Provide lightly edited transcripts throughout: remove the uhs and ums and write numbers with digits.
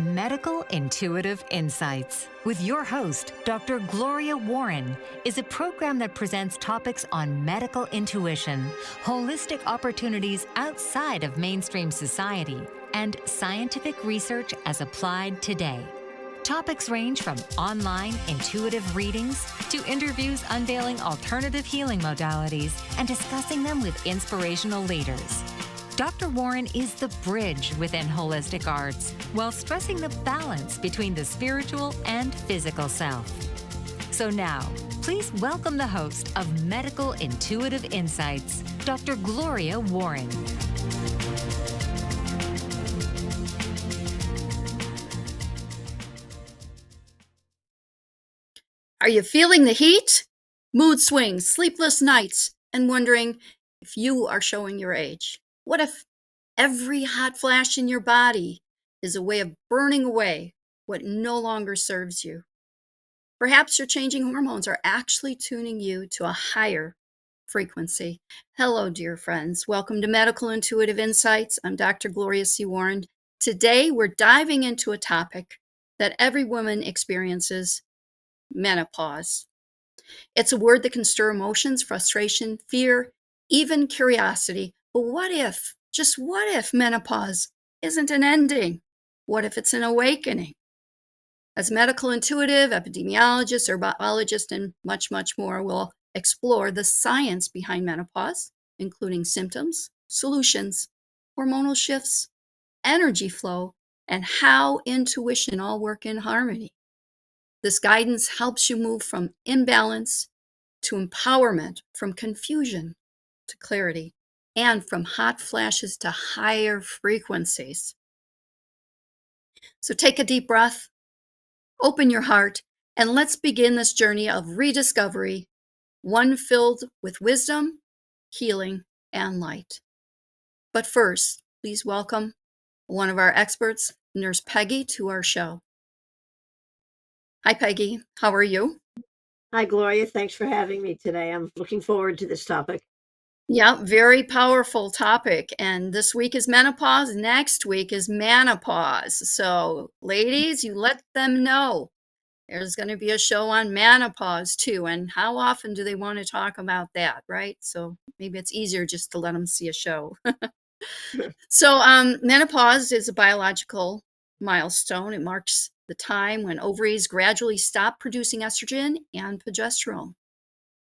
Medical Intuitive Insights with your host, Dr. Gloria Warren, is a program that presents topics on medical intuition, holistic opportunities outside of mainstream society, and scientific research as applied today. Topics range from online intuitive readings to interviews unveiling alternative healing modalities and discussing them with inspirational leaders. Dr. Warren is the bridge within holistic arts while stressing the balance between the spiritual and physical self. So now, please welcome the host of Medical Intuitive Insights, Dr. Gloria Warren. Are you feeling the heat? Mood swings, sleepless nights, and wondering if you are showing your age? What if every hot flash in your body is a way of burning away what no longer serves you? Perhaps your changing hormones are actually tuning you to a higher frequency. Hello, dear friends. Welcome to Medical Intuitive Insights. I'm Dr. Gloria C. Warren. Today, we're diving into a topic that every woman experiences: menopause. It's a word that can stir emotions, frustration, fear, even curiosity. But what if, just what if menopause isn't an ending? What if it's an awakening? As medical intuitive, epidemiologist, herbologist, and much, much more, we'll explore the science behind menopause, including symptoms, solutions, hormonal shifts, energy flow, and how intuition all work in harmony. This guidance helps you move from imbalance to empowerment, from confusion to clarity, and from hot flashes to higher frequencies. So take a deep breath, open your heart, and let's begin this journey of rediscovery, one filled with wisdom, healing, and light. But first, please welcome one of our experts, Nurse Peggy, to our show. Hi, Peggy. How are you? Hi, Gloria. Thanks for having me today. I'm looking forward to this topic. Yeah, very powerful topic. And this week is menopause. Next week is menopause. So, ladies, you let them know there's going to be a show on menopause too. And how often do they want to talk about that, right? So maybe it's easier just to let them see a show. So, menopause is a biological milestone. It marks the time when ovaries gradually stop producing estrogen and progesterone.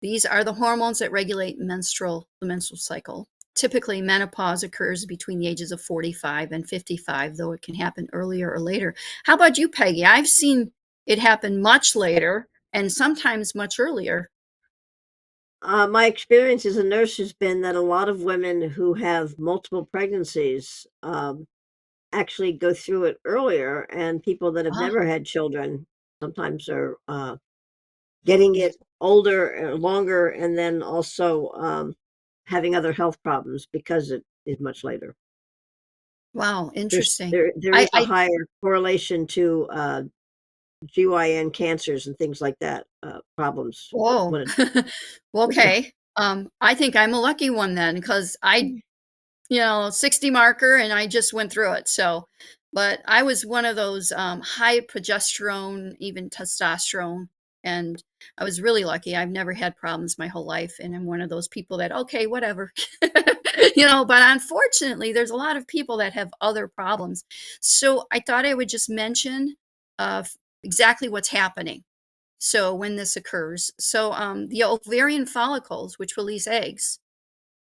These are the hormones that regulate the menstrual cycle. Typically, menopause occurs between the ages of 45 and 55, though it can happen earlier or later. How about you, Peggy? I've seen it happen much later and sometimes much earlier. My experience as a nurse has been that a lot of women who have multiple pregnancies actually go through it earlier, and people that have Ah, never had children sometimes are getting it older, longer, and then also having other health problems because it is much later. wow, There's interesting. there is a higher correlation to GYN cancers and things like that, problems Whoa. when it Okay. I think I'm a lucky one then, because I 60 marker and I just went through it. So, but I was one of those high progesterone, even testosterone. And I was really lucky. I've never had problems my whole life. And I'm one of those people that, okay, whatever, but unfortunately, there's a lot of people that have other problems. So I thought I would just mention uh, exactly what's happening. So when this occurs, the ovarian follicles, which release eggs,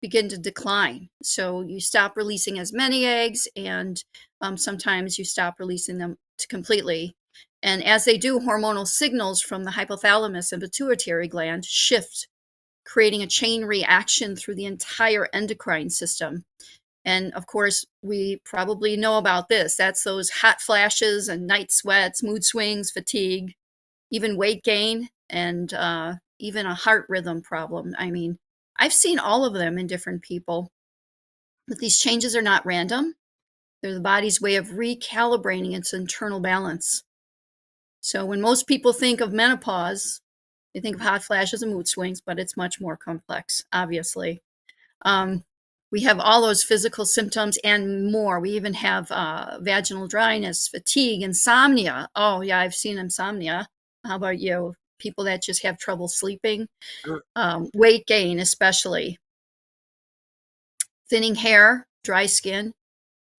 begin to decline. So you stop releasing as many eggs, and sometimes you stop releasing them completely. And as they do, hormonal signals from the hypothalamus and pituitary gland shift, creating a chain reaction through the entire endocrine system. And of course, we probably know about this. That's those hot flashes and night sweats, mood swings, fatigue, even weight gain, and even a heart rhythm problem. I mean, I've seen all of them in different people, but these changes are not random. They're the body's way of recalibrating its internal balance. So when most people think of menopause, they think of hot flashes and mood swings, but it's much more complex, obviously. Um, we have all those physical symptoms and more. We even have vaginal dryness, fatigue, insomnia. Oh, yeah, I've seen insomnia. How about you? People that just have trouble sleeping, weight gain, especially thinning hair, dry skin.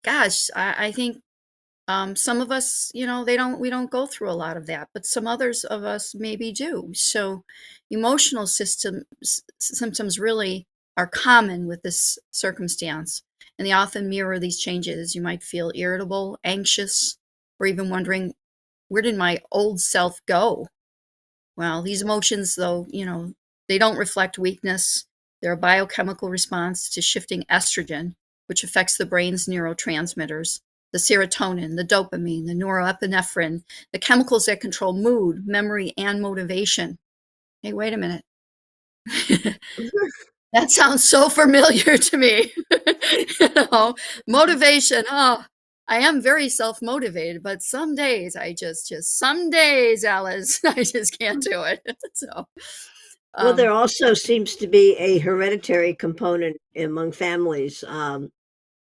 Gosh, I think some of us, we don't go through a lot of that, but some others of us maybe do. So emotional symptoms really are common with this circumstance, and they often mirror these changes. You might feel irritable, anxious, or even wondering, where did my old self go? Well, these emotions, though, they don't reflect weakness. They're a biochemical response to shifting estrogen, which affects the brain's neurotransmitters, the serotonin, the dopamine, the norepinephrine, the chemicals that control mood, memory, and motivation. Hey, wait a minute. That sounds so familiar to me. Motivation. Oh, I am very self-motivated, but some days some days, Alice, I just can't do it. So, Well, there um, also seems to be a hereditary component among families.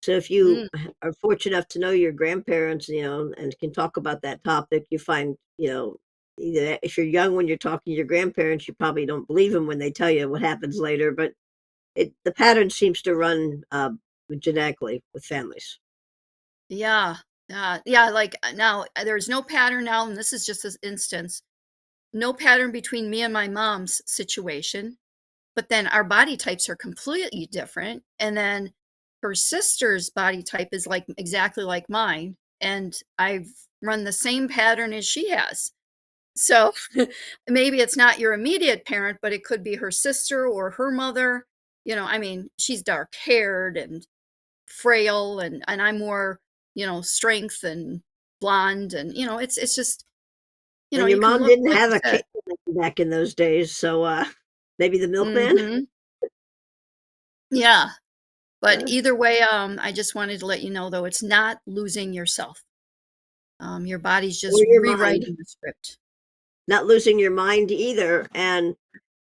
So if you mm, are fortunate enough to know your grandparents, and can talk about that topic, you find, either if you're young when you're talking to your grandparents, you probably don't believe them when they tell you what happens later, but the pattern seems to run genetically with families. yeah, yeah. Like now, there's no pattern now, and this is just this instance. No pattern between me and my mom's situation. But then our body types are completely different. And then her sister's body type is like exactly like mine. And I've run the same pattern as she has. So maybe it's not your immediate parent, but it could be her sister or her mother. I mean, she's dark haired and frail, and I'm more, strength and blonde. And, it's just, And your you can mom look, didn't like have you a said. cake back in those days, so maybe the milkman. Hmm. Yeah. But uh, either way, I just wanted to let you know, though, it's not losing yourself. Your body's or just your mind, rewriting the script. not losing your mind either. And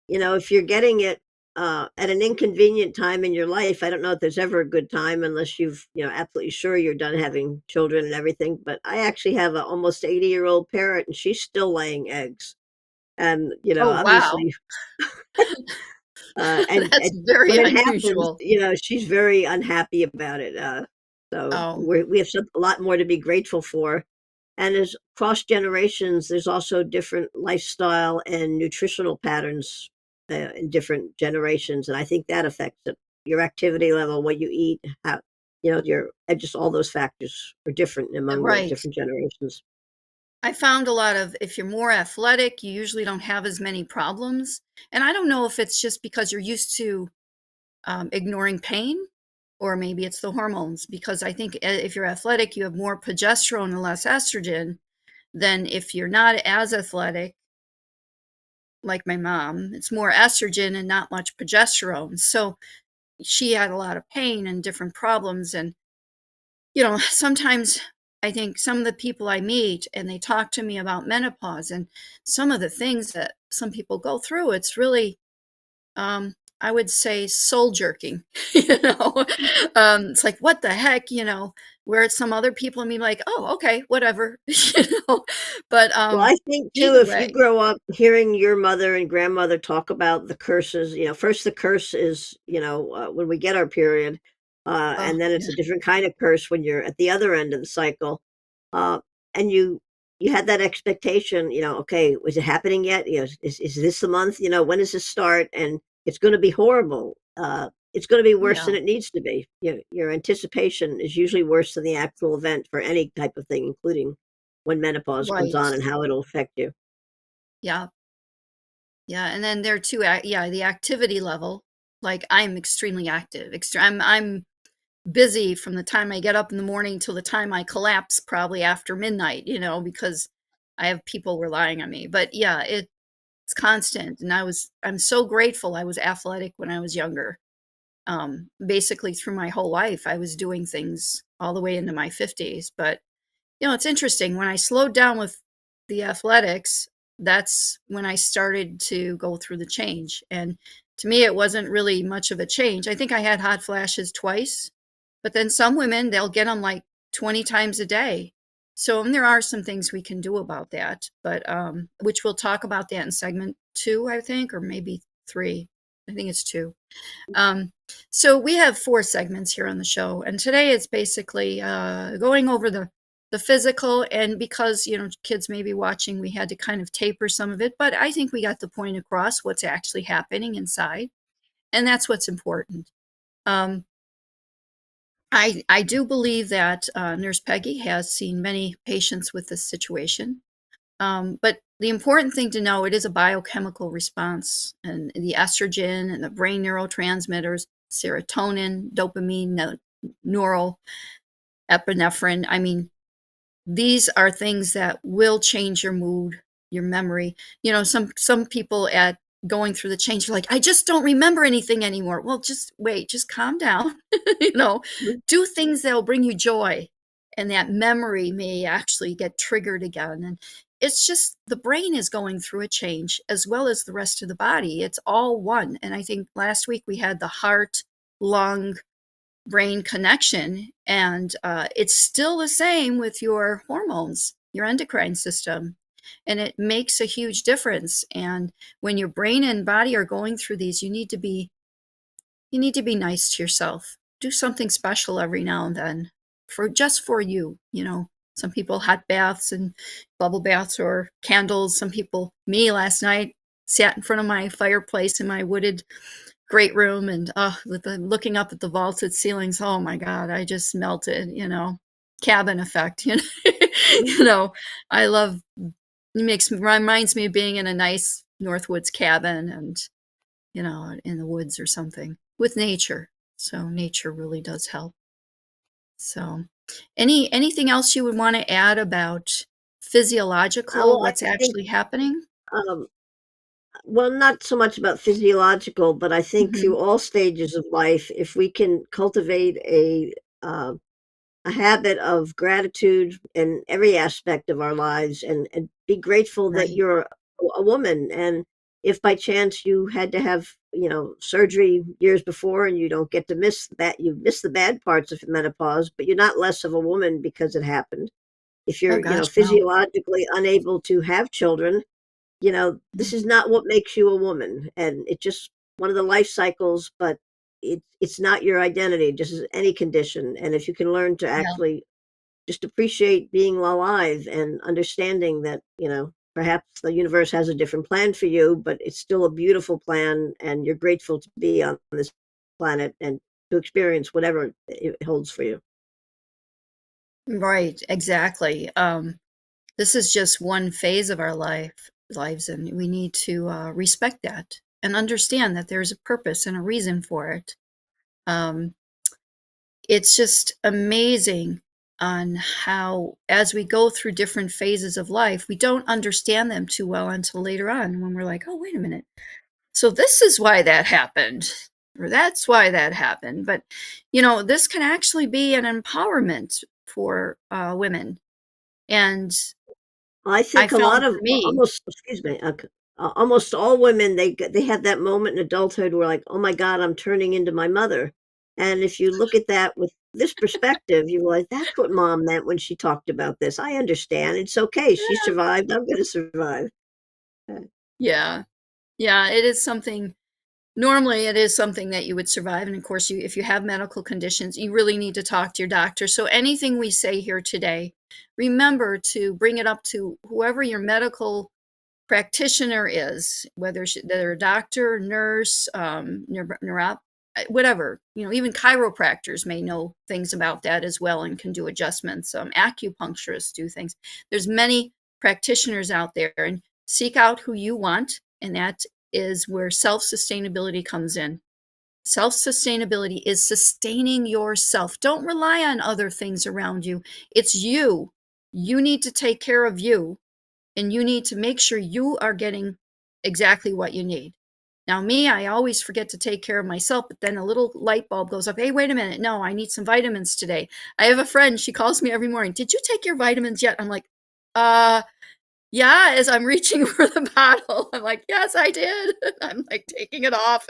if you're getting it at an inconvenient time in your life, I don't know if there's ever a good time unless you've, absolutely sure you're done having children and everything. But I actually have a almost 80-year-old parent, and she's still laying eggs. And Oh, wow. obviously, and That's very when it happens, unusual. she's very unhappy about it. So Oh, we have a lot more to be grateful for. And as cross generations, there's also different lifestyle and nutritional patterns in different generations, and I think that affects it. Your activity level, what you eat, how your and just all those factors are different among the right. different generations. I found a lot of, if you're more athletic, you usually don't have as many problems. And I don't know if it's just because you're used to ignoring pain, or maybe it's the hormones, because I think if you're athletic, you have more progesterone and less estrogen than if you're not as athletic, like my mom. It's more estrogen and not much progesterone. So she had a lot of pain and different problems. And, sometimes I think some of the people I meet and they talk to me about menopause and some of the things that some people go through, it's really, I would say, soul jerking. It's like, what the heck, where some other people and me like, oh, okay, whatever, but Well, I think too, either if you way. grow up hearing your mother and grandmother talk about the curses, first the curse is, when we get our period, Oh, and then it's yeah. a different kind of curse when you're at the other end of the cycle. Uh, and you had that expectation, okay, is it happening yet? Is this the month? When does this start? And it's going to be horrible. It's going to be worse Yeah, than it needs to be. Your anticipation is usually worse than the actual event for any type of thing, including when menopause comes right. on and how it'll affect you. Yeah. Yeah, and then there too, yeah, the activity level. Like I'm extremely active. I'm busy from the time I get up in the morning till the time I collapse, probably after midnight. Because I have people relying on me. But yeah, it's constant, and I'm so grateful I was athletic when I was younger. Basically through my whole life, I was doing things all the way into my 50s. But it's interesting. When I slowed down with the athletics, that's when I started to go through the change. And to me, it wasn't really much of a change. I think I had hot flashes twice, but then some women, they'll get them like 20 times a day. So there are some things we can do about that, but which we'll talk about that in segment 2, I think, or maybe 3. I think it's 2. So we have 4 segments here on the show, and today it's basically going over the physical, and because, kids may be watching, we had to kind of taper some of it, but I think we got the point across what's actually happening inside, and that's what's important. I do believe that Nurse Peggy has seen many patients with this situation. But the important thing to know, it is a biochemical response, and the estrogen and the brain neurotransmitters, serotonin, dopamine, norepinephrine. I mean, these are things that will change your mood, your memory. Some people at going through the change are like, I just don't remember anything anymore. Well, just wait, just calm down. Do things that'll bring you joy, and that memory may actually get triggered again. And it's just the brain is going through a change as well as the rest of the body. It's all one. And I think last week we had the heart, lung, brain connection, and it's still the same with your hormones, your endocrine system, and it makes a huge difference. And when your brain and body are going through these, you need to be nice to yourself. Do something special every now and then for you. Some people hot baths and bubble baths or candles. Some people, me last night, sat in front of my fireplace in my wooded great room, and looking up at the vaulted ceilings. Oh my God, I just melted, cabin effect, I love, reminds me of being in a nice Northwoods cabin, and, in the woods or something with nature. So nature really does help. So anything else you would want to add about physiological, Well, I what's think, actually happening? um, well, not so much about physiological, but I think Mm-hmm. through all stages of life, if we can cultivate a habit of gratitude in every aspect of our lives, and be grateful that Right. you're a woman. And if by chance you had to have, surgery years before and you don't get to miss that, you miss the bad parts of menopause, but you're not less of a woman because it happened. If Oh you're, gosh, no. physiologically unable to have children, this is not what makes you a woman, and it's just one of the life cycles, but it's not your identity, just as any condition. And if you can learn to Yeah. actually just appreciate being alive and understanding that, perhaps the universe has a different plan for you, but it's still a beautiful plan, and you're grateful to be on this planet and to experience whatever it holds for you. Right, exactly. This is just one phase of our lives, and we need to respect that and understand that there's a purpose and a reason for it. Um, it's just amazing on how, as we go through different phases of life, we don't understand them too well until later on when we're like, oh, wait a minute. So this is why that happened, or that's why that happened. But, this can actually be an empowerment for women. And I I think a lot found for of me, almost, excuse me, almost all women, they have that moment in adulthood where, like, oh my God, I'm turning into my mother. And if you look at that with this perspective, you're like, that's what mom meant when she talked about this. I understand. It's okay. She survived. I'm going to survive. Uh, yeah, yeah, it is something. Normally, it is something that you would survive. And of course, if you have medical conditions, you really need to talk to your doctor. So anything we say here today, remember to bring it up to whoever your medical practitioner is, whether they're a doctor, nurse, whatever. Even chiropractors may know things about that as well and can do adjustments. Acupuncturists do things. There's many practitioners out there, and seek out who you want, and that is where self-sustainability comes in. Self-sustainability is sustaining yourself. Don't rely on other things around you. It's you. You need to take care of you, and you need to make sure you are getting exactly what you need. Now, me, I always forget to take care of myself, but then a little light bulb goes up. Hey, wait a minute. No, I need some vitamins today. I have a friend, she calls me every morning. Did you take your vitamins yet? I'm like, uh, Yeah, as I'm reaching for the bottle, I'm like, yes, I did. I'm like taking it off.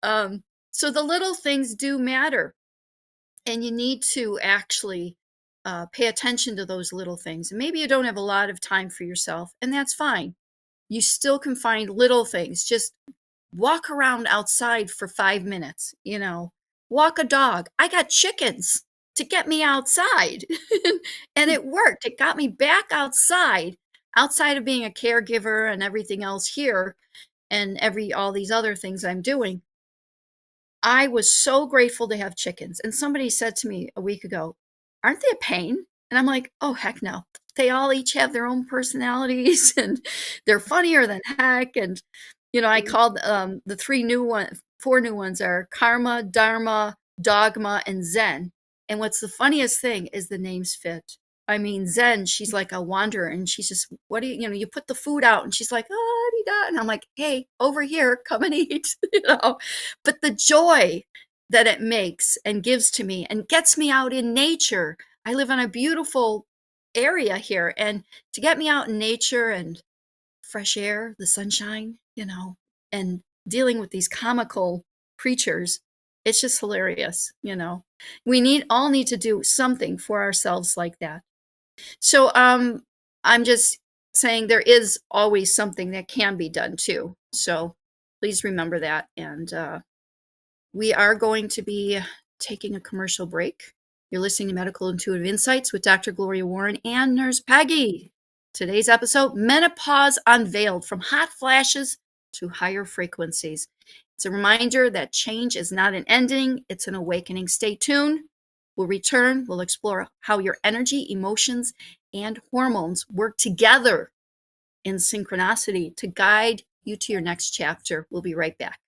And so the little things do matter. And you need to actually pay attention to those little things. And maybe you don't have a lot of time for yourself, and that's fine. You still can find little things. Just walk around outside for 5 minutes, walk a dog. I got chickens to get me outside. And it worked. It got me back outside of being a caregiver and everything else here and all these other things I'm doing. I was so grateful to have chickens. And somebody said to me a week ago, aren't they a pain? And I'm like, oh, heck no. They all each have their own personalities and they're funnier than heck. And, I called the 4 new ones are Karma, Dharma, Dogma, and Zen. And what's the funniest thing is the names fit. I mean, Zen, she's like a wanderer and she's just, what do you put the food out and she's like, oh, da. And I'm like, hey, over here, come and eat, But the joy that it makes and gives to me and gets me out in nature. I live in a beautiful area here, and to get me out in nature and fresh air, the sunshine, and dealing with these comical creatures, it's just hilarious. We all need to do something for ourselves like that. So I'm just saying there is always something that can be done too. So please remember that. And we are going to be taking a commercial break. You're listening to Medical Intuitive Insights with Dr. Gloria Warren and Nurse Peggy. Today's episode, Menopause Unveiled, from hot flashes to higher frequencies. It's a reminder that change is not an ending, it's an awakening. Stay tuned. We'll return. We'll explore how your energy, emotions, and hormones work together in synchronicity to guide you to your next chapter. We'll be right back.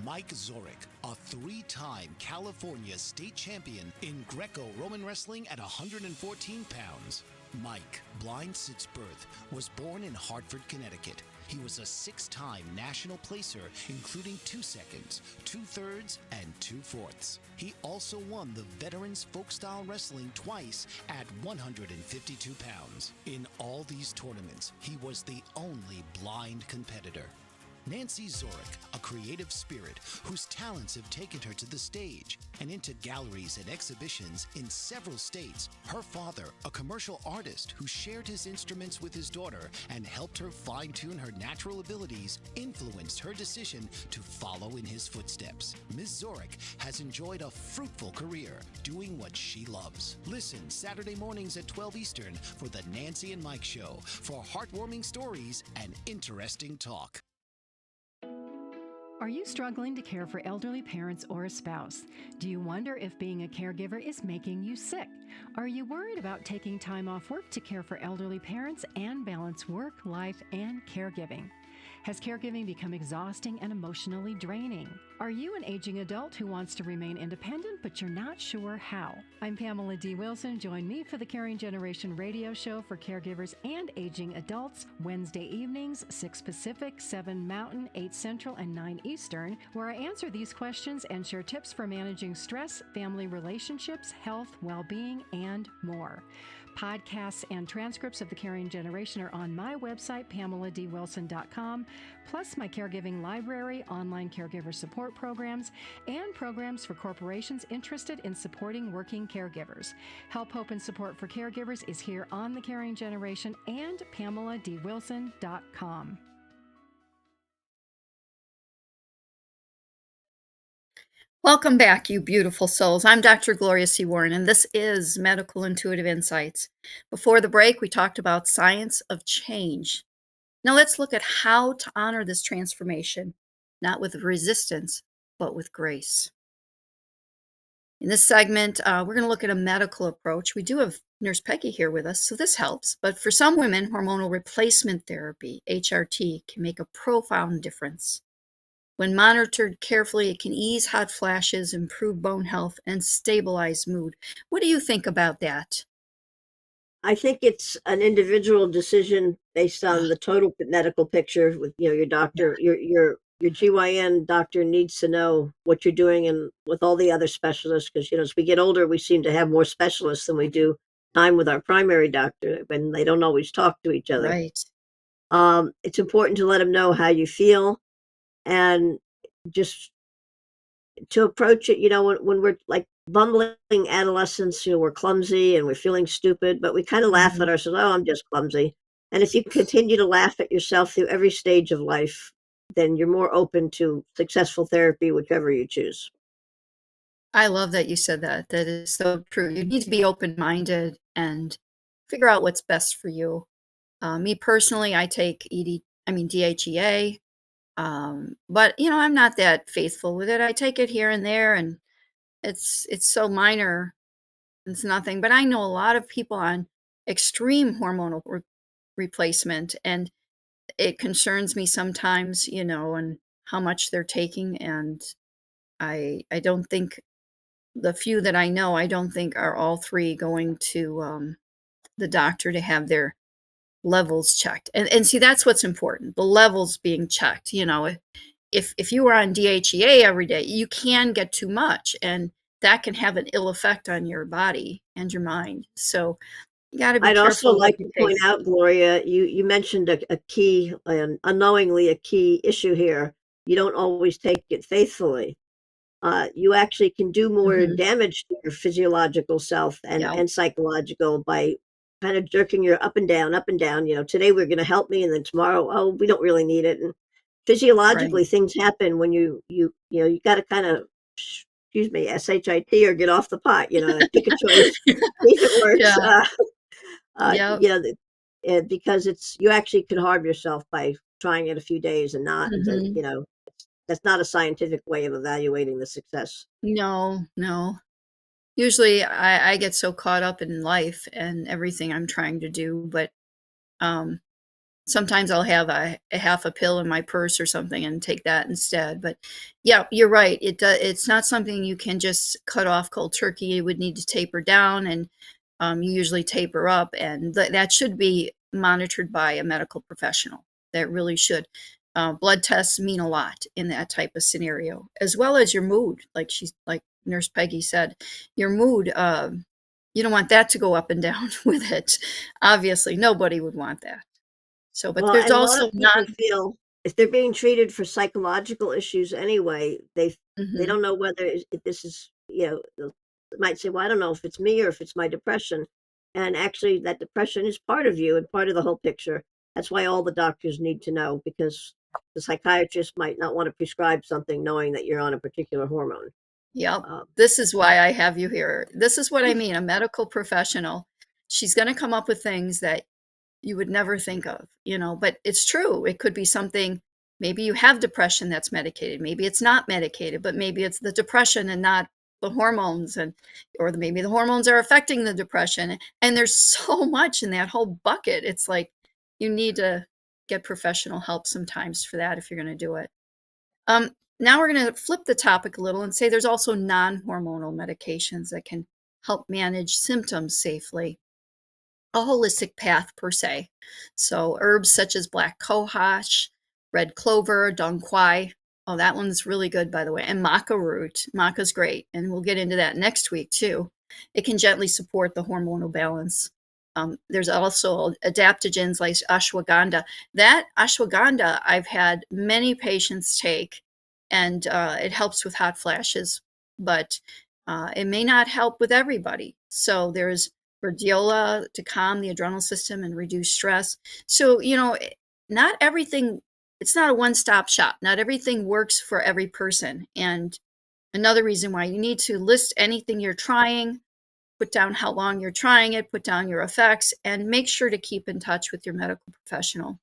Mike Zorek, a 3-time California state champion in Greco-Roman wrestling at 114 pounds. Mike, blind since birth, was born in Hartford, Connecticut. He was a 6-time national placer, including 2 seconds, 2 thirds, and 2 fourths. He also won the Veterans Folk-Style Wrestling twice at 152 pounds. In all these tournaments, he was the only blind competitor. Nancy Zorek, a creative spirit whose talents have taken her to the stage and into galleries and exhibitions in several states. Her father, a commercial artist who shared his instruments with his daughter and helped her fine-tune her natural abilities, influenced her decision to follow in his footsteps. Ms. Zorek has enjoyed a fruitful career doing what she loves. Listen Saturday mornings at 12 Eastern for the Nancy and Mike Show for heartwarming stories and interesting talk. Are you struggling to care for elderly parents or a spouse? Do you wonder if being a caregiver is making you sick? Are you worried about taking time off work to care for elderly parents and balance work, life, and caregiving? Has caregiving become exhausting and emotionally draining? Are you an aging adult who wants to remain independent, but you're not sure how? I'm Pamela D. Wilson. Join me for the Caring Generation radio show for caregivers and aging adults, Wednesday evenings, 6 Pacific, 7 Mountain, 8 Central, and 9 Eastern, where I answer these questions and share tips for managing stress, family relationships, health, well-being, and more. Podcasts and transcripts of the Caring Generation are on my website, PamelaDWilson.com, plus my caregiving library, online caregiver support programs, and programs for corporations interested in supporting working caregivers. Help, hope, and support for caregivers is here on the Caring Generation and PamelaDWilson.com. Welcome back, you beautiful souls. I'm Dr. Gloria C. Warren, and this is Medical Intuitive Insights. Before the break, we talked about science of change. Now let's look at how to honor this transformation, not with resistance, but with grace. In this segment, we're going to look at a medical approach. We do have Nurse Peggy here with us, so this helps. But for some women, hormonal replacement therapy, HRT, can make a profound difference. When monitored carefully, it can ease hot flashes, improve bone health, and stabilize mood. What do you think about that? I think it's an individual decision based on the total medical picture. With your doctor, your GYN doctor needs to know what you're doing, and with all the other specialists, because as we get older, we seem to have more specialists than we do time with our primary doctor when they don't always talk to each other. Right. It's important to let them know how you feel and just to approach it, when we're like bumbling adolescents, we're clumsy and we're feeling stupid, but we kind of laugh Mhm. at ourselves. Oh, I'm just clumsy. And if you continue to laugh at yourself through every stage of life, then you're more open to successful therapy, whichever you choose. I love that you said that. That is so true. You need to be open-minded and figure out what's best for you. Me personally, I take DHEA, but I'm not that faithful with it. I take it here and there, and it's so minor. It's nothing. But I know a lot of people on extreme hormonal replacement, and it concerns me sometimes, and how much they're taking. And I don't think the few that I know, I don't think are all three going to the doctor to have their levels checked. And see, that's what's important. The levels being checked. If you are on DHEA every day, you can get too much, and that can have an ill effect on your body and your mind. So you got to be I'd also careful what like you to take. point out, Gloria, you mentioned a key, unknowingly a key issue here. You don't always take it faithfully. You actually can do more Hmm. damage to your physiological self and, Yeah. and psychological by kind of jerking your up and down, up and down. Today we're going to help me, and then tomorrow, oh, we don't really need it. And Right. physiologically, things happen when you got to kind of, excuse me, shit or get off the pot. Like pick a choice, see if it works. Yeah. Uh, Yep. you know, because you actually could harm yourself by trying it a few days and not, and then Hmm. that's not a scientific way of evaluating the success. No, no. Usually I get so caught up in life and everything I'm trying to do, but um sometimes I'll have a half a pill in my purse or something and take that instead. But yeah, you're right. It's not something you can just cut off cold turkey. You would need to taper down, and you usually taper up, and that should be monitored by a medical professional. That really should. Blood tests mean a lot in that type of scenario, as well as your mood. Like Nurse Peggy said, your mood. You don't want that to go up and down with it. Obviously, nobody would want that. So, but Well, there's and a lot also of people non. feel if they're being treated for psychological issues anyway, they Mhm. don't know whether if this is, they might say, "Well, I don't know if it's me or if it's my depression." And actually, that depression is part of you and part of the whole picture. That's why all the doctors need to know because the psychiatrist might not want to prescribe something knowing that you're on a particular hormone. Yep. Um, This is why I have you here. This is what I mean, a medical professional. She's gonna come up with things that you would never think of, but it's true. It could be something. Maybe you have depression that's medicated. Maybe it's not medicated, but maybe it's the depression and not the hormones, or maybe the hormones are affecting the depression. And there's so much in that whole bucket. It's like you need to get professional help sometimes for that if you're going to do it. Now we're going to flip the topic a little and say there's also non-hormonal medications that can help manage symptoms safely, a holistic path per se. So herbs such as black cohosh, red clover, dong quai. Oh, that one's really good, by the way. And maca root. Maca's great. And we'll get into that next week, too. It can gently support the hormonal balance. There's also adaptogens like ashwagandha. That ashwagandha, I've had many patients take, and it helps with hot flashes, but it may not help with everybody. So there's rhodiola to calm the adrenal system and reduce stress. So, not everything, it's not a one-stop shop. Not everything works for every person. And another reason why you need to list anything you're trying, put down how long you're trying it, put down your effects, and make sure to keep in touch with your medical professional.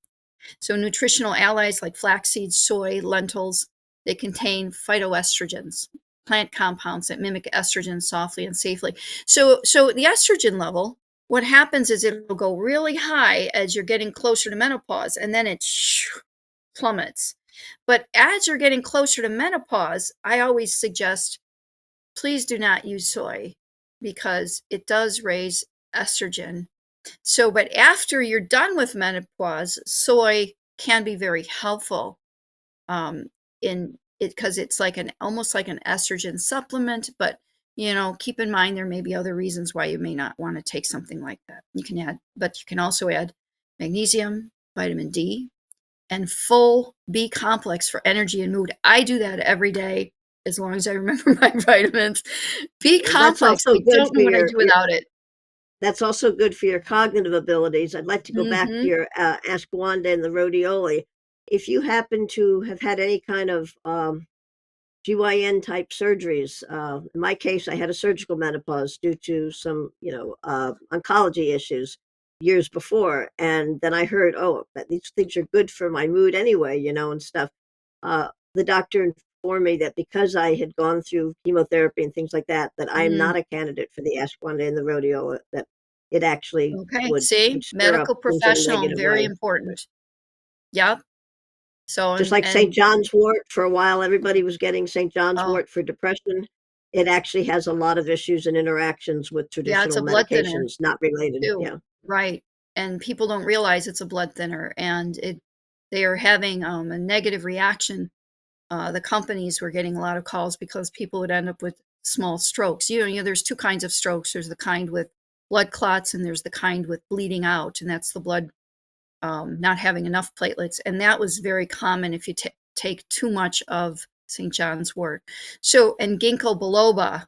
So nutritional allies like flax seeds, soy, lentils, they contain phytoestrogens, plant compounds that mimic estrogen softly and safely. So the estrogen level, what happens is it'll go really high as you're getting closer to menopause, and then it plummets. But as you're getting closer to menopause, I always suggest please do not use soy because it does raise estrogen. So, but after you're done with menopause, soy can be very helpful in it because it's like almost like an estrogen supplement, but keep in mind there may be other reasons why you may not want to take something like that. You can also add magnesium, vitamin D, and full B complex for energy and mood. I do that every day as long as I remember my vitamins. B That's complex, also I good don't for know what I do without it. that's also good for your cognitive abilities. I'd like to go back to Mm-hmm. your Ask Wanda and the rhodioli. If you happen to have had any kind of GYN type surgeries, in my case, I had a surgical menopause due to some, oncology issues years before, and then I heard, oh, that these things are good for my mood anyway, and stuff. The doctor informed me that because I had gone through chemotherapy and things like that, that I am Mm. not a candidate for the Ashwagandha and the rhodiola. That it actually Okay, would see, stir up medical things in a professional, negative very way. important. Yep. So, Just and like St. and John's wort, for a while, everybody was getting St. John's oh, wort for depression. It actually has a lot of issues and interactions with yeah, it's traditional a blood thinner medications, not related. too, Yeah. right? And people don't realize it's a blood thinner, and they are having a negative reaction. The companies were getting a lot of calls because people would end up with small strokes. There's two kinds of strokes. There's the kind with blood clots, and there's the kind with bleeding out, and that's the blood not having enough platelets. And that was very common if you take too much of St. John's wort. So, and ginkgo biloba,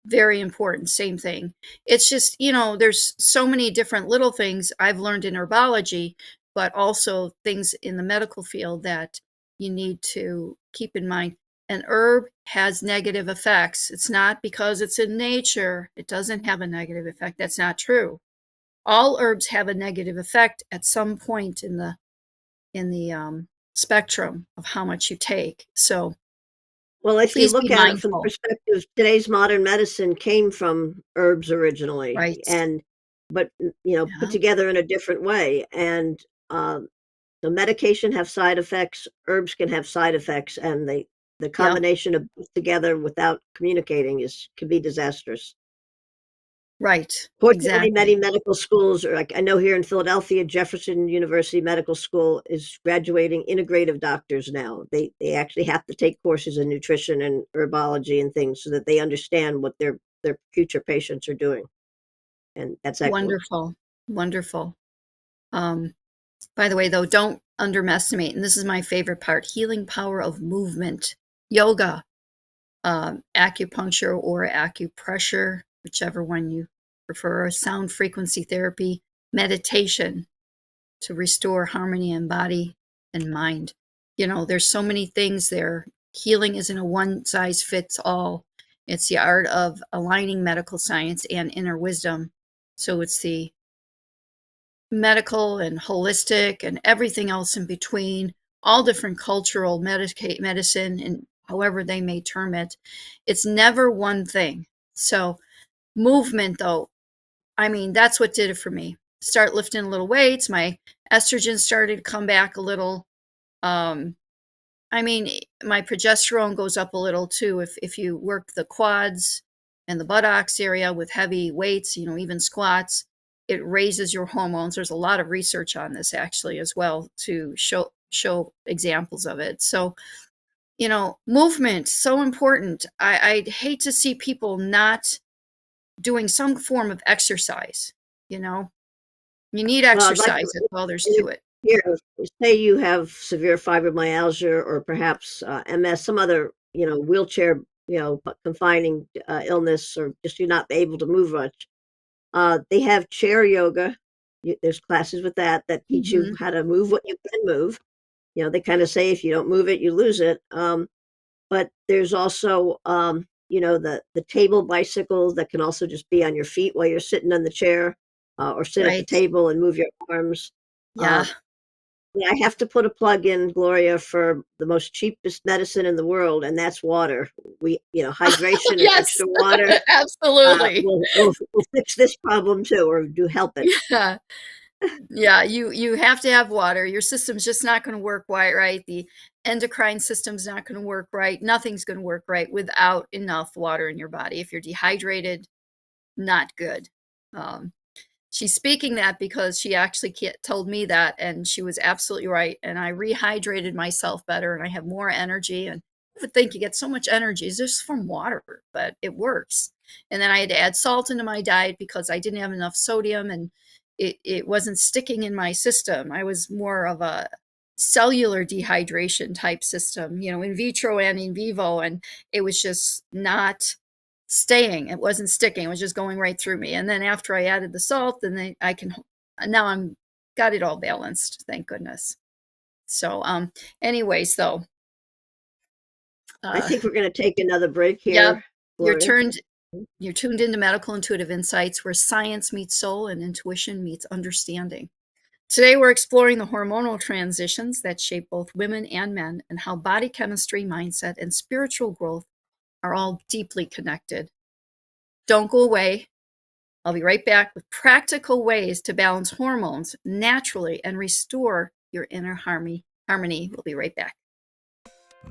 very important, same thing. It's just, there's so many different little things I've learned in herbology, but also things in the medical field that you need to keep in mind. An herb has negative effects. It's not because it's in nature, it doesn't have a negative effect. That's not true. All herbs have a negative effect at some point in the spectrum of how much you take. So Well, if you please look be at it from the mindful. perspective, today's modern medicine came from herbs originally, Right. but put Yeah. together in a different way. And the medication have side effects, herbs can have side effects, and the Yep. combination of both together without communicating can be disastrous. Right. Fortunately, Exactly. many medical schools, or like I know here in Philadelphia, Jefferson University Medical School is graduating integrative doctors now. They actually have to take courses in nutrition and herbology and things so that they understand what their future patients are doing, and that's excellent. Wonderful. Wonderful. Um, by the way, though, don't underestimate, and this is my favorite part, healing power of movement, yoga, acupuncture or acupressure, whichever one you prefer, sound frequency therapy, meditation to restore harmony in body and mind. There's so many things there. Healing isn't a one size fits all. It's the art of aligning medical science and inner wisdom. So it's the medical and holistic and everything else in between, all different cultural medicine and however they may term it. It's never one thing. So movement, though, I mean, that's what did it for me. Start lifting a little weights. My estrogen started to come back a little. Um, I mean, my progesterone goes up a little too. If you work the quads and the buttocks area with heavy weights, even squats, it raises your hormones. There's a lot of research on this actually as well to show examples of it. So, movement, so important. I'd hate to see people not doing some form of exercise. You know, you need Well, I'd like to, exercise. That's all there's if to it. here, say you have severe fibromyalgia or perhaps MS, some other, wheelchair, confining illness, or just you're not able to move much. They have chair yoga. There's classes with that teach you Hmm. how to move what you can move. They kind of say if you don't move it, you lose it. But there's also, the table bicycles that can also just be on your feet while you're sitting on the chair, or sit at the Right. table and move your arms. Yeah. Uh, I have to put a plug in, Gloria, for the most cheapest medicine in the world, and that's water. Hydration and Yes. extra water Absolutely. will fix this problem too, or do help it. Yeah. Yeah, you have to have water. Your system's just not going to work right. The endocrine system's not going to work right. Nothing's going to work right without enough water in your body. If you're dehydrated, not good. Um, she's speaking that because she actually told me that, and she was absolutely right. And I rehydrated myself better, and I have more energy. And I would think you get so much energy just from water, but it works. And then I had to add salt into my diet because I didn't have enough sodium, and it wasn't sticking in my system. I was more of a cellular dehydration type system, in vitro and in vivo, and it was just not staying. It wasn't sticking. It was just going right through me. And then after I added the salt, then now I'm got it all balanced, thank goodness. So anyways, though, I think we're going to take another break here. Yep, Gloria. you're tuned into Medical Intuitive Insights, where science meets soul and intuition meets understanding. Today, we're exploring the hormonal transitions that shape both women and men, and how body chemistry, mindset, and spiritual growth are all deeply connected. Don't go away. I'll be right back with practical ways to balance hormones naturally and restore your inner harmony. We'll be right back.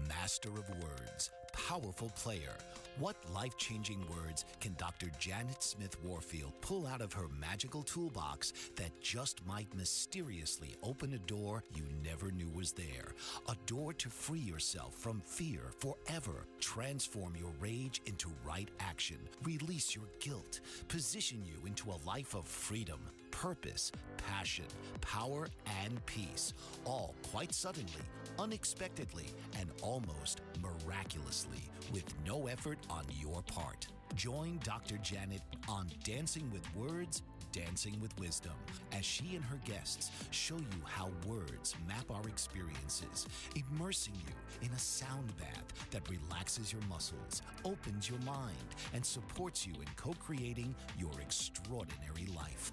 Master of words, powerful player. What life-changing words can Dr. Janet Smith Warfield pull out of her magical toolbox that just might mysteriously open a door you never knew was there? A door to free yourself from fear forever. Transform your rage into right action. Release your guilt. Position you into a life of freedom, purpose, passion, power, and peace. All quite suddenly, unexpectedly, and almost miraculously, with no effort on your part. Join Dr. Janet on Dancing with Words, Dancing with Wisdom, as she and her guests show you how words map our experiences, immersing you in a sound bath that relaxes your muscles, opens your mind, and supports you in co-creating your extraordinary life.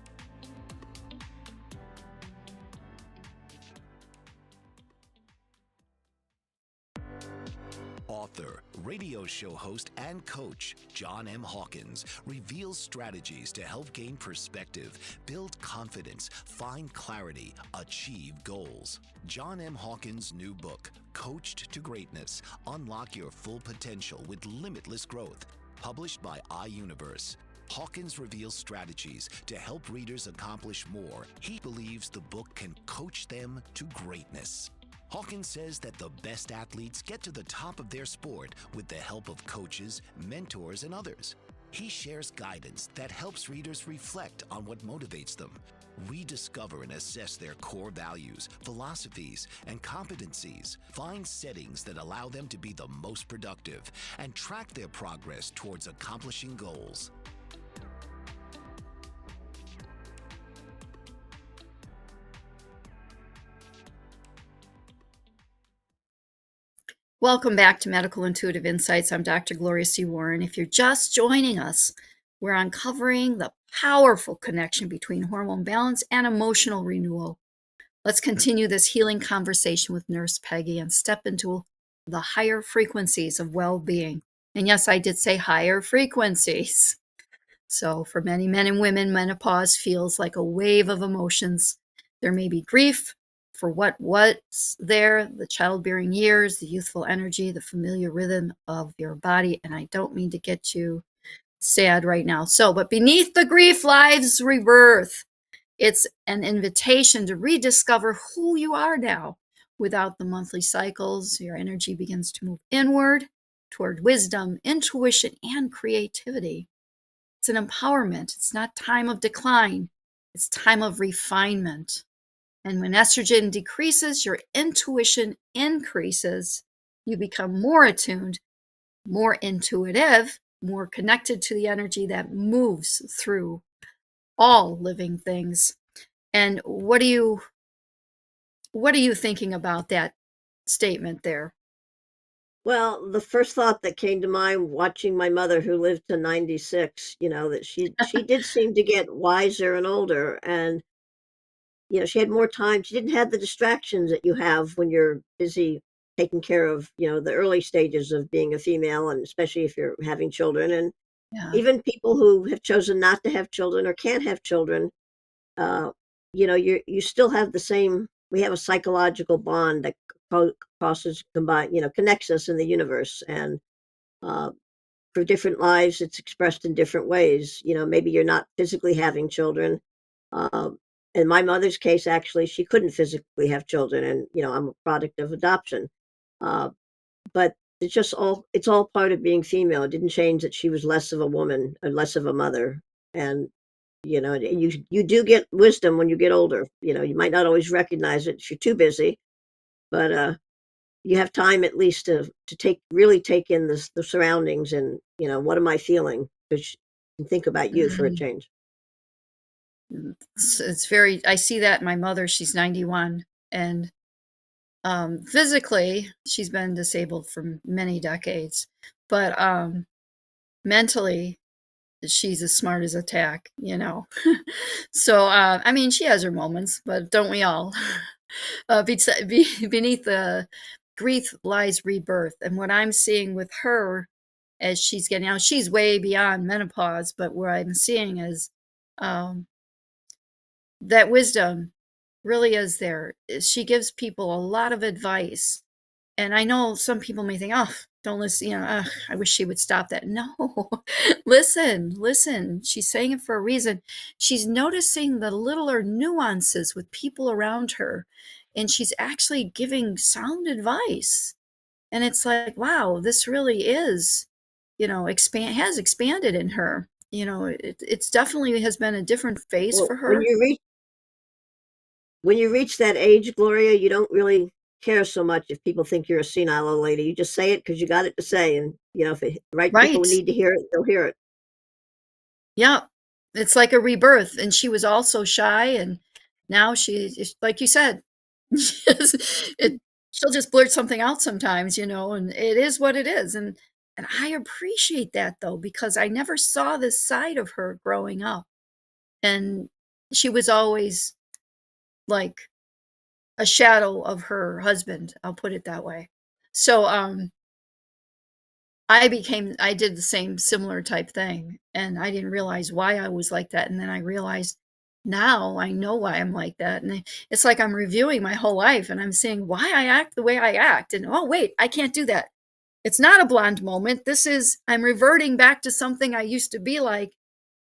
Author, radio show host, and coach John M. Hawkins reveals strategies to help gain perspective, build confidence, find clarity, achieve goals. John M. Hawkins' new book, Coached to Greatness: Unlock Your Full Potential with Limitless Growth, published by iUniverse. Hawkins reveals strategies to help readers accomplish more. He believes the book can coach them to greatness. Hawkins says that the best athletes get to the top of their sport with the help of coaches, mentors, and others. He shares guidance that helps readers reflect on what motivates them, rediscover and assess their core values, philosophies, and competencies, find settings that allow them to be the most productive, and track their progress towards accomplishing goals. Welcome back to Medical Intuitive Insights. I'm Dr. Gloria C. Warren. If you're just joining us, we're uncovering the powerful connection between hormone balance and emotional renewal. Let's continue this healing conversation with Nurse Peggy and step into the higher frequencies of well-being. And yes, I did say higher frequencies. So for many men and women, menopause feels like a wave of emotions. There may be grief for what was there, the childbearing years, the youthful energy, the familiar rhythm of your body. And I don't mean to get you sad right now. But beneath the grief lies rebirth. It's an invitation to rediscover who you are now. Without the monthly cycles, your energy begins to move inward toward wisdom, intuition, and creativity. It's an empowerment. It's not time of decline. It's time of refinement. And when estrogen decreases, your intuition increases. You become more attuned, more intuitive, more connected to the energy that moves through all living things. And what are you thinking about that statement there? Well, the first thought that came to mind watching my mother, who lived to 96, that she did seem to get wiser and older, and she had more time. She didn't have the distractions that you have when you're busy taking care of, the early stages of being a female, and especially if you're having children. And Yeah. even people who have chosen not to have children or can't have children, you still have the same. We have a psychological bond that connects us in the universe, and for different lives, it's expressed in different ways. Maybe you're not physically having children. In my mother's case, actually, she couldn't physically have children, and I'm a product of adoption. But it's all part of being female. It didn't change that she was less of a woman and less of a mother. And you do get wisdom when you get older. You might not always recognize it if you're too busy, but you have time at least to really take in the surroundings and what am I feeling? Because you can think about you for a Mhm. change. It's very, I see that in my mother. She's 91, and physically she's been disabled for many decades, but mentally she's as smart as a tack. So I mean, she has her moments, but don't we all? Beneath the grief lies rebirth, and what I'm seeing with her as she's getting out, she's way beyond menopause, but what I'm seeing is um, that wisdom really is there. She gives people a lot of advice. And I know some people may think, oh, don't listen, I wish she would stop that. No, listen. She's saying it for a reason. She's noticing the littler nuances with people around her, and she's actually giving sound advice. And it's like, wow, this really is, has expanded in her. It's definitely has been a different phase Well, for her. when you reach that age, Gloria, you don't really care so much if people think you're a senile old lady. You just say it because you got it to say, and if the right people Right. need to hear it, they'll hear it. Yeah. It's like a rebirth. And she was also shy, and now like you said, she'll just blurt something out sometimes, and it is what it is. And I appreciate that though, because I never saw this side of her growing up. And she was always like a shadow of her husband, I'll put it that way. So I did the same similar type thing, and I didn't realize why I was like that. And then I realized now I know why I'm like that. And it's like I'm reviewing my whole life and I'm seeing why I act the way I act. And oh, wait, I can't do that. It's not a blonde moment. I'm reverting back to something I used to be like,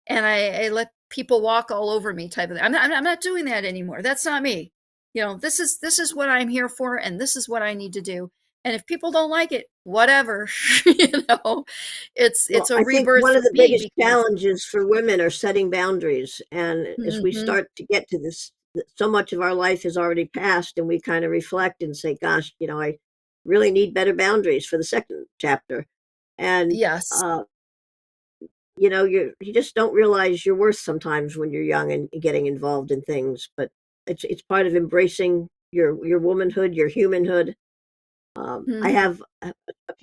and I let people walk all over me type of thing. I'm not doing that anymore. That's not me. This is what I'm here for, and this is what I need to do. And if people don't like it, whatever. It's Well, a I think rebirth one for of the me biggest because challenges for women are setting boundaries. And as we mhm, start to get to this, so much of our life has already passed, and we kind of reflect and say, gosh, I really need better boundaries for the second chapter. And, yes, you just don't realize your worth sometimes when you're young and getting involved in things. But it's part of embracing your womanhood, your humanhood. I mhm, have a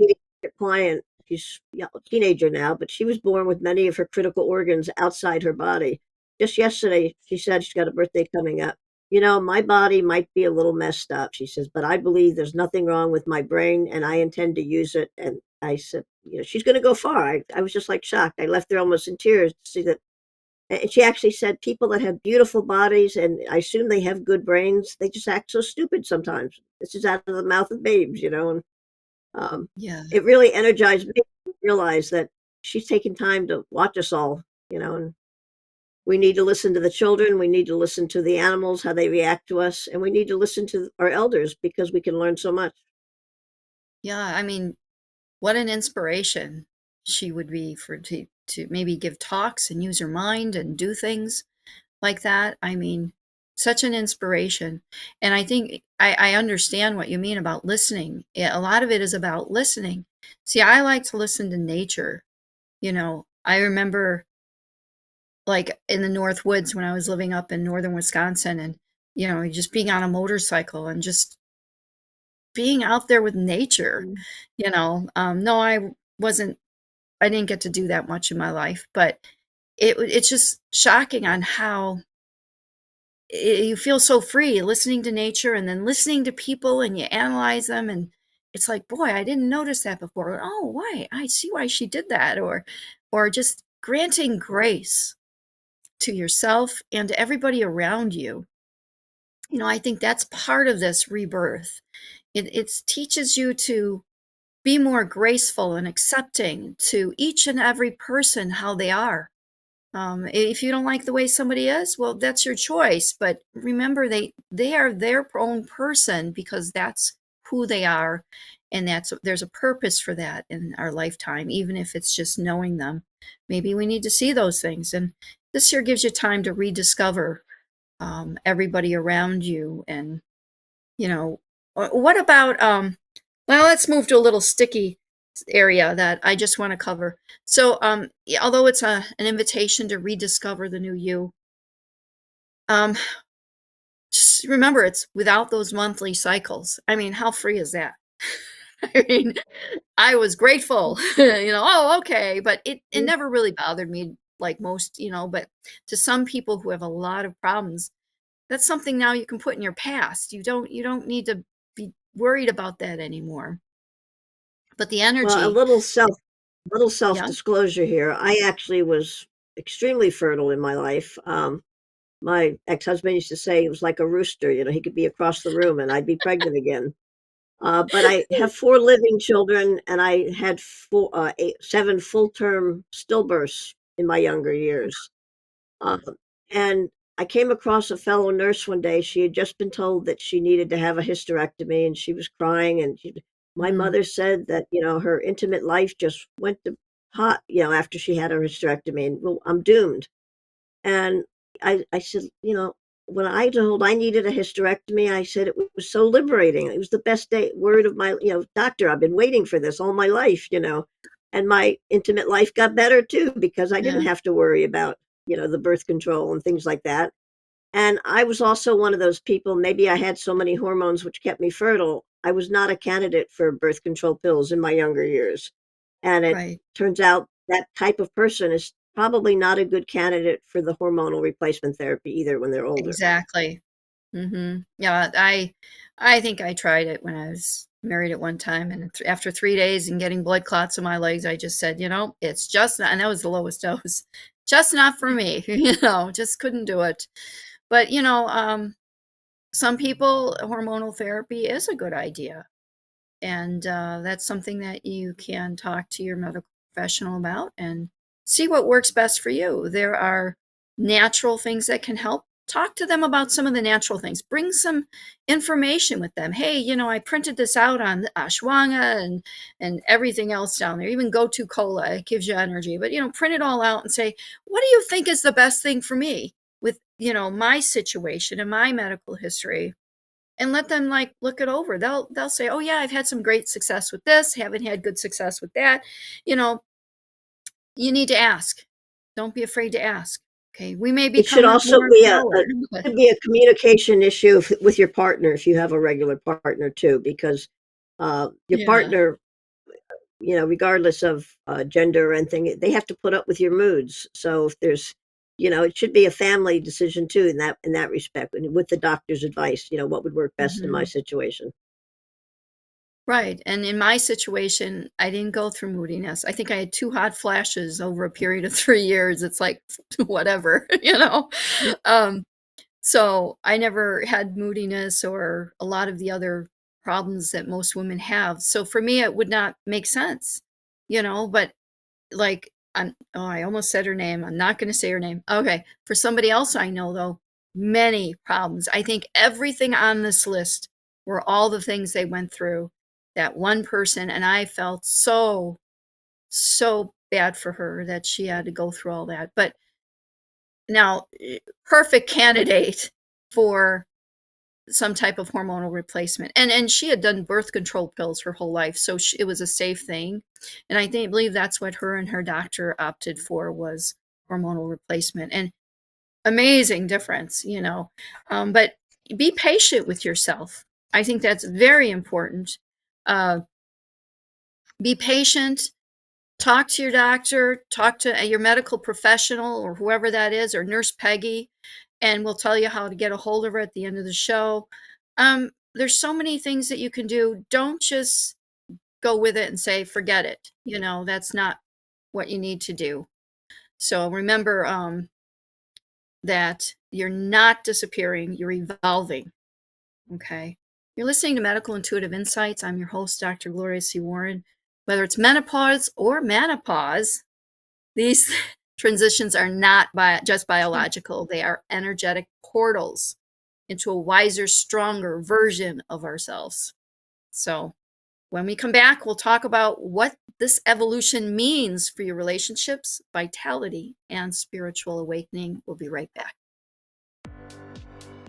pediatric client. She's a teenager now, but she was born with many of her critical organs outside her body. Just yesterday, she said she's got a birthday coming up. My body might be a little messed up, she says, but I believe there's nothing wrong with my brain and I intend to use it. And I said, she's going to go far. I was just like shocked. I left her almost in tears to see that. And she actually said people that have beautiful bodies, and I assume they have good brains, they just act so stupid sometimes. This is out of the mouth of babes, and um, yeah, it really energized me to realize that she's taking time to watch us all, and we need to listen to the children, we need to listen to the animals, how they react to us, and we need to listen to our elders because we can learn so much. yeah. I mean, what an inspiration she would be to maybe give talks and use her mind and do things like that. I mean, such an inspiration. And I think I understand what you mean about listening. Yeah, a lot of it is about listening. See, I like to listen to nature. I remember like in the North Woods when I was living up in northern Wisconsin, and, just being on a motorcycle and just being out there with nature. Mm. No, I didn't get to do that much in my life, but it's just shocking on how you feel so free listening to nature and then listening to people and you analyze them, and it's like, boy, I didn't notice that before. Oh, why? I see why she did that. Or just granting grace to yourself and to everybody around you. I think that's part of this rebirth. It teaches you to be more graceful and accepting to each and every person how they are. If you don't like the way somebody is, well, that's your choice. But remember, they are their own person because that's who they are, And there's a purpose for that in our lifetime, even if it's just knowing them. Maybe we need to see those things. And this year gives you time to rediscover everybody around you. And, what about, well, let's move to a little sticky area that I just want to cover. So, although it's an invitation to rediscover the new you, just remember it's without those monthly cycles. I mean, how free is that? I mean, I was grateful, oh, okay, but it never really bothered me like most, but to some people who have a lot of problems, that's something now you can put in your past. You don't need to be worried about that anymore. But the Well, energy, little yeah. self-disclosure here. I actually was extremely fertile in my life. My ex-husband used to say it was like a rooster, he could be across the room and I'd be pregnant again. But I have 4 living children, and I had 7 full-term stillbirths in my younger years. Um, and I came across a fellow nurse one day. She had just been told that she needed to have a hysterectomy, and she was crying. And my Mm, mother said that her intimate life just went to pot, after she had her hysterectomy, and well, I'm doomed. And I said, when I told I needed a hysterectomy, I said it was so liberating. It was the best word of my, doctor. I've been waiting for this all my life. And my intimate life got better too because I didn't yeah, have to worry about, the birth control and things like that. And I was also one of those people, maybe I had so many hormones which kept me fertile. I was not a candidate for birth control pills in my younger years. And it right. turns out that type of person is probably not a good candidate for the hormonal replacement therapy either when they're older. Exactly. Yeah, I think I tried it when I was married at one time, and after 3 days and getting blood clots in my legs, I just said, it's just not, and that was the lowest dose, just not for me, just couldn't do it. But some people, hormonal therapy is a good idea, and that's something that you can talk to your medical professional about and see what works best for you. There are natural things that can help. Talk to them about some of the natural things. Bring some information with them. Hey, I printed this out on ashwagandha and everything else down there. Even gotu kola, it gives you energy. But print it all out and say, what do you think is the best thing for me with my situation and my medical history? And let them like look it over. They'll say, "Oh yeah, I've had some great success with this, haven't had good success with that." You know, you need to ask. Don't be afraid to ask. Okay, we may It should become also more be empowered, but should be a communication issue with your partner if you have a regular partner too, because your yeah. partner, regardless of gender or anything, they have to put up with your moods. So if there's, it should be a family decision too in that respect, and with the doctor's advice, what would work best in my hmm situation. Right. And in my situation, I didn't go through moodiness. I think I had 2 hot flashes over a period of 3 years. It's like whatever. Um, So I never had moodiness or a lot of the other problems that most women have. So for me, it would not make sense. But like, oh, I almost said her name. I'm not going to say her name. Okay. For somebody else I know, though, many problems. I think everything on this list were all the things they went through. That one person, and I felt so, so bad for her that she had to go through all that. But now, perfect candidate for some type of hormonal replacement. And she had done birth control pills her whole life, so it was a safe thing. And I believe that's what her and her doctor opted for was hormonal replacement. And amazing difference. But be patient with yourself. I think that's very important. Uh, be patient. Talk to your doctor, talk to your medical professional or whoever that is, or Nurse Peggy, and we'll tell you how to get a hold of her at the end of the show. There's so many things that you can do. Don't just go with it and say, forget it. That's not what you need to do. So remember that you're not disappearing, you're evolving. Okay. You're listening to Medical Intuitive Insights. I'm your host, Dr. Gloria C. Warren. Whether it's menopause or menopause, these transitions are not just biological, they are energetic portals into a wiser, stronger version of ourselves. So When we come back, we'll talk about what this evolution means for your relationships, vitality, and spiritual awakening. We'll be right back.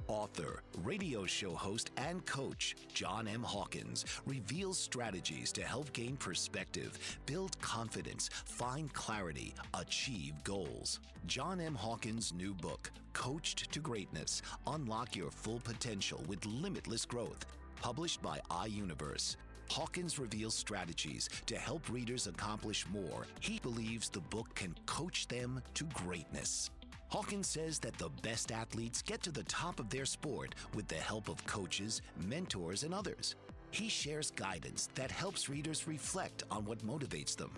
Author, radio show host, and coach John M. Hawkins reveals strategies to help gain perspective, build confidence, find clarity, achieve goals. John M. Hawkins' new book, Coached to Greatness: Unlock Your Full Potential with Limitless Growth, published by iUniverse. Hawkins reveals strategies to help readers accomplish more. He believes the book can coach them to greatness. Hawkins says that the best athletes get to the top of their sport with the help of coaches, mentors, and others. He shares guidance that helps readers reflect on what motivates them,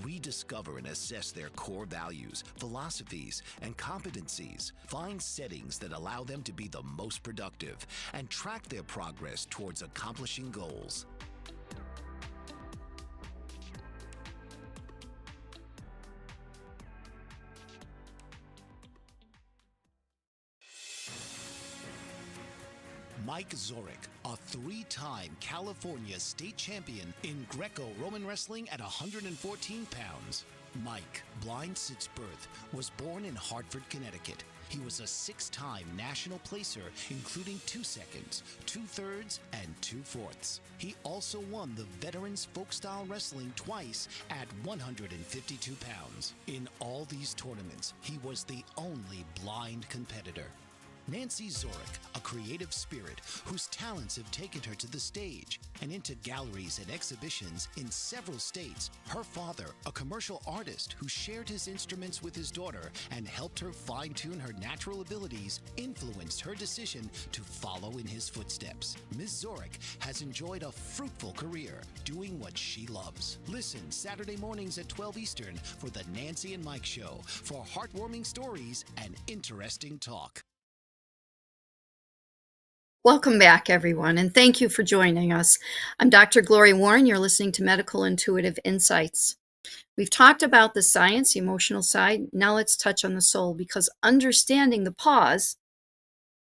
rediscover and assess their core values, philosophies, and competencies, find settings that allow them to be the most productive, and track their progress towards accomplishing goals. Mike Zorek, a three-time California state champion in Greco-Roman wrestling at 114 pounds. Mike, blind since birth, was born in Hartford, Connecticut. He was a six-time national placer, including 2 seconds, 2/3, and 2/4. He also won the Veterans Folk-Style Wrestling twice at 152 pounds. In all these tournaments, he was the only blind competitor. Nancy Zorek, a creative spirit whose talents have taken her to the stage and into galleries and exhibitions in several states. Her father, a commercial artist who shared his instruments with his daughter and helped her fine-tune her natural abilities, influenced her decision to follow in his footsteps. Ms. Zorek has enjoyed a fruitful career doing what she loves. Listen Saturday mornings at 12 Eastern for the Nancy and Mike Show for heartwarming stories and interesting talk. Welcome back, everyone, and thank you for joining us. I'm Dr. Gloria Warren. You're listening to Medical Intuitive Insights. We've talked about the science, the emotional side. Now let's touch on the soul, because understanding the pause,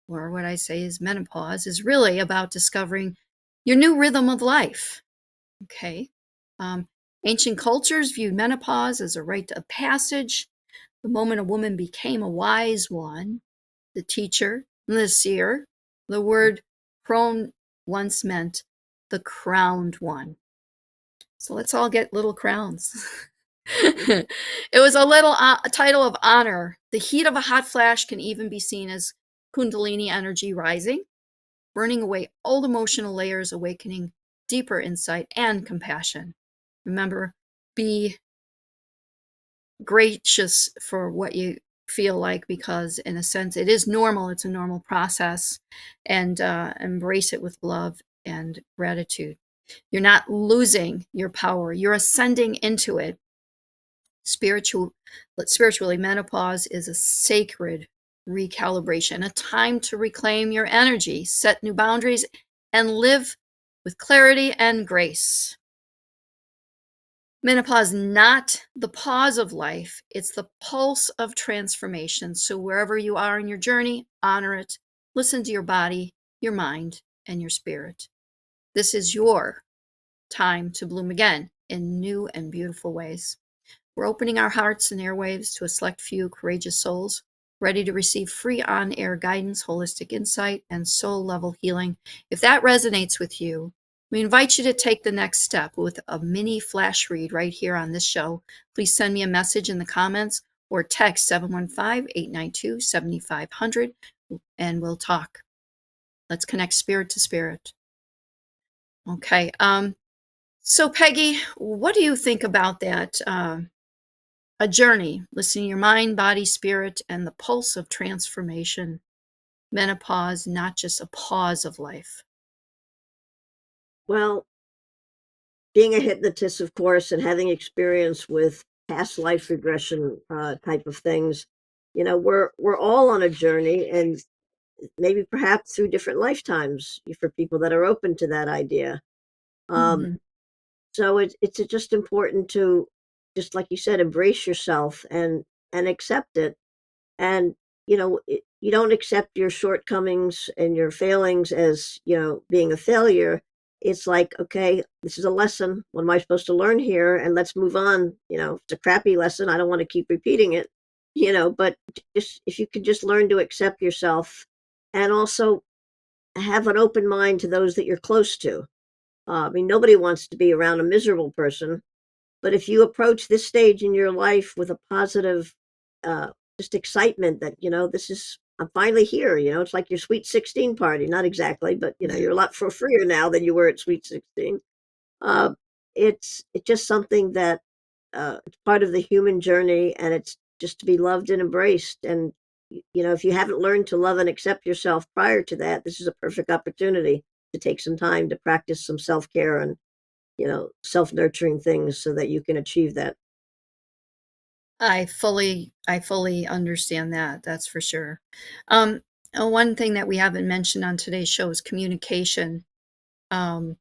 or what I say is menopause, is really about discovering your new rhythm of life. Okay. Ancient cultures viewed menopause as a rite of passage, the moment a woman became a wise one, the teacher, the seer. The word crone once meant the crowned one. So let's all get little crowns. It was a title of honor. The heat of a hot flash can even be seen as Kundalini energy rising, burning away old emotional layers, awakening deeper insight and compassion. Remember, be gracious for what you feel like, because in a sense it is normal. It's a normal process, and embrace it with love and gratitude. You're not losing your power. You're ascending into it. Spiritually, menopause is a sacred recalibration, a time to reclaim your energy, set new boundaries, and live with clarity and grace. Menopause, not the pause of life, it's the pulse of transformation. So wherever you are in your journey, honor it. Listen to your body, your mind, and your spirit. This is your time to bloom again in new and beautiful ways. We're opening our hearts and airwaves to a select few courageous souls, ready to receive free on-air guidance, holistic insight, and soul-level healing. If that resonates with you, we invite you to take the next step with a mini flash read right here on this show. Please send me a message in the comments or text 715-892-7500 and we'll talk. Let's connect spirit to spirit. Okay. So Peggy, what do you think about that? A journey, listening to your mind, body, spirit, and the pulse of transformation. Menopause, not just a pause of life. Well, being a hypnotist, of course, and having experience with past life regression type of things, we're all on a journey, and maybe perhaps through different lifetimes for people that are open to that idea. So it's just important to, just like you said, embrace yourself and accept it. And you don't accept your shortcomings and your failings as being a failure. it's like, okay, this is a lesson. What am I supposed to learn here? And let's move on. If it's a crappy lesson, I don't want to keep repeating it, but just if you could just learn to accept yourself and also have an open mind to those that you're close to. I mean, nobody wants to be around a miserable person, but if you approach this stage in your life with a positive, just excitement that, I'm finally here, it's like your sweet 16 party, not exactly, but, you're a lot freer now than you were at sweet 16. Uh, it's just something that, it's part of the human journey, and it's just to be loved and embraced. And, if you haven't learned to love and accept yourself prior to that, this is a perfect opportunity to take some time to practice some self-care and, self-nurturing things so that you can achieve that. I fully understand that. That's for sure. One thing that we haven't mentioned on today's show is communication. Um,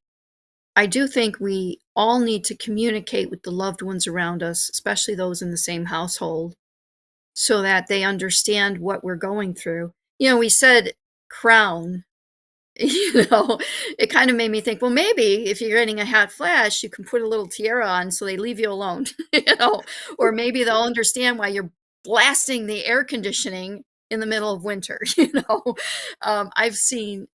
I do think we all need to communicate with the loved ones around us, especially those in the same household, so that they understand what we're going through. We said crown, it kind of made me think, well, maybe if you're getting a hot flash, you can put a little tiara on so they leave you alone, or maybe they'll understand why you're blasting the air conditioning in the middle of winter. I've seen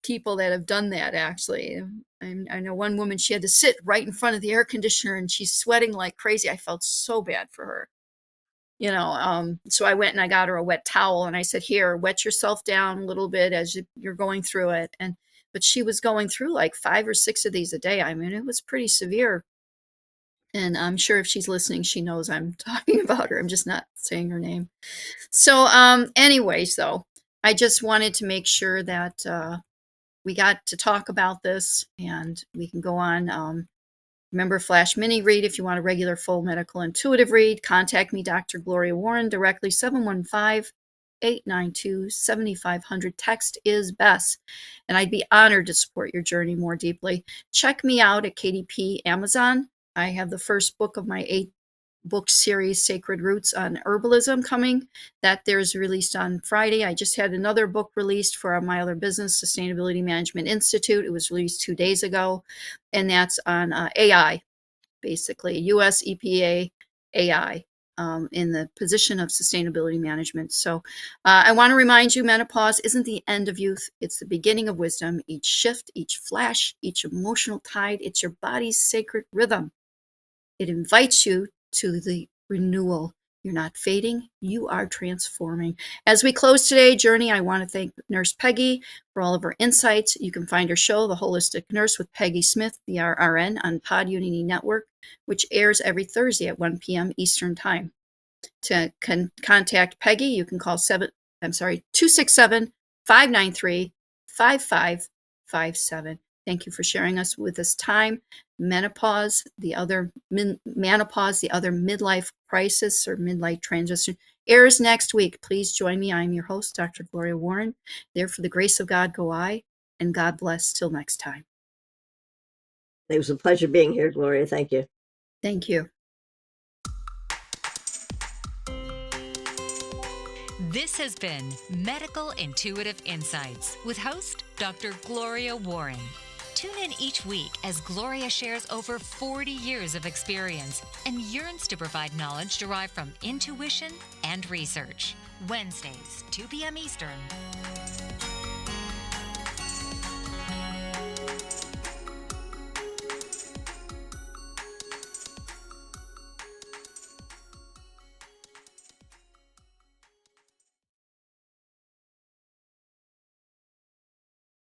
people that have done that actually. I know one woman, she had to sit right in front of the air conditioner and she's sweating like crazy. I felt so bad for her. So I went and I got her a wet towel and I said, here, wet yourself down a little bit as you're going through it. But she was going through like 5 or 6 of these a day. I mean, it was pretty severe. And I'm sure if she's listening, she knows I'm talking about her. I'm just not saying her name. So, anyways, though, I just wanted to make sure that we got to talk about this and we can go on. Remember, Flash Mini Read, if you want a regular full medical intuitive read, contact me, Dr. Gloria Warren, directly, 715-892-7500. Text is best, and I'd be honored to support your journey more deeply. Check me out at KDP Amazon. I have the first book of my 8-book series, Sacred Roots on Herbalism, coming. That there's released on Friday. I just had another book released for my other business, Sustainability Management Institute. It was released 2 days ago, and that's on AI, basically, US EPA AI, in the position of sustainability management. So I want to remind you, menopause isn't the end of youth. It's the beginning of wisdom. Each shift, each flash, each emotional tide, it's your body's sacred rhythm. It invites you to the renewal. You're not fading, you are transforming. As we close today's journey, I want to thank Nurse Peggy for all of her insights. You can find her show, The Holistic Nurse with Peggy Smith, the RRN, on Pod Unity Network, which airs every Thursday at 1 p.m. Eastern Time. To contact Peggy, you can call 267-593-5557. Thank you for sharing us with this time. Menopause, the other midlife crisis or midlife transition, airs next week. Please join me. I'm your host, Dr. Gloria Warren. There for the grace of God go I, and God bless till next time. It was a pleasure being here, Gloria. Thank you. Thank you. This has been Medical Intuitive Insights with host Dr. Gloria Warren. Tune in each week as Gloria shares over 40 years of experience and yearns to provide knowledge derived from intuition and research. Wednesdays, 2 p.m. Eastern.